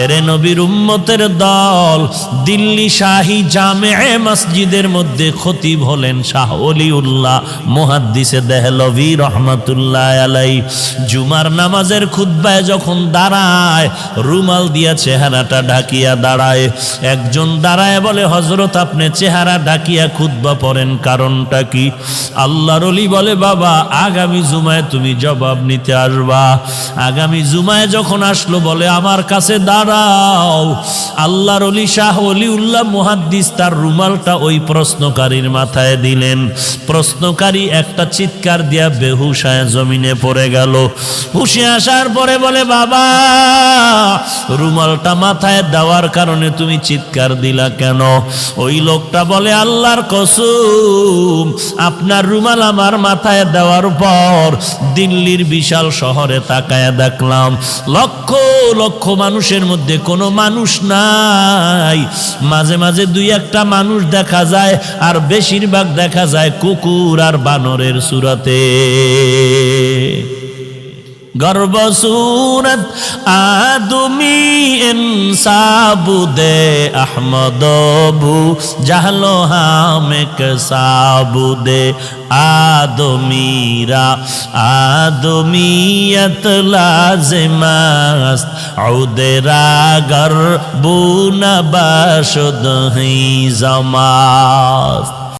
এরে নবীর উম্মতের দল, দিল্লি শাহী জামে মসজিদের মধ্যে খতিব হলেন শাহ ওলিউল্লাহ মুহাদ্দিসে দেহলভী রহমাতুল্লাহ আলাইহি। জুমার নামাজের খুতবায় যখন দাঁড়ায়, রুমাল দিয়া চেহারাটা ঢাকিয়া দাঁড়ায়। একজন দাঁড়ায় বলে, হযরত আপনি চেহারা ঢাকিয়া খুতবা পড়েন, কারণটা কি? আল্লাহর ওলি বলে, বাবা আগামী জুমায় তুমি জবাব নিতে আসবা। আগামী জুমায় যখন আসলো, বলে আমার কাছে দাঁড়াও। আল্লাহর ওলি শাহ ওলিউল্লাহ মুহাদ্দিস তার রুমালটা ওই প্রশ্নকারীর মাথায় দিলেন। প্রশ্নকারী একটা চিৎকার দিয়া বেহুশ হয়ে জমিনে পড়ে গেল। হুশে আসার পরে বলে, বাবা রুমালটা মাথায় দেওয়ার কারণে তুমি চিৎকার দিলা কেন? ওই লোকটা বলে, আল্লাহর কসম, আপনার রুমাল আমার মাথায় দেওয়ার পর দিল্লির বিশাল শহরে তাকায়া দেখলাম লক্ষ লক্ষ মানুষের মধ্যে কোনো মানুষ নাই। মাঝে মাঝে দুই একটা মানুষ দেখা যায়, আর বেশিরভাগ দেখা যায় কুকুর আর বানরের সুরতে। গর্ব সুরত আদমি ইনসাবুদে আহমদবু জাহলো হামেক সাবুদে আদমিরা আদমিয়ত লাজিমাস্ত উদেরা গর্বুন বাশুদ হি জমাস্ত।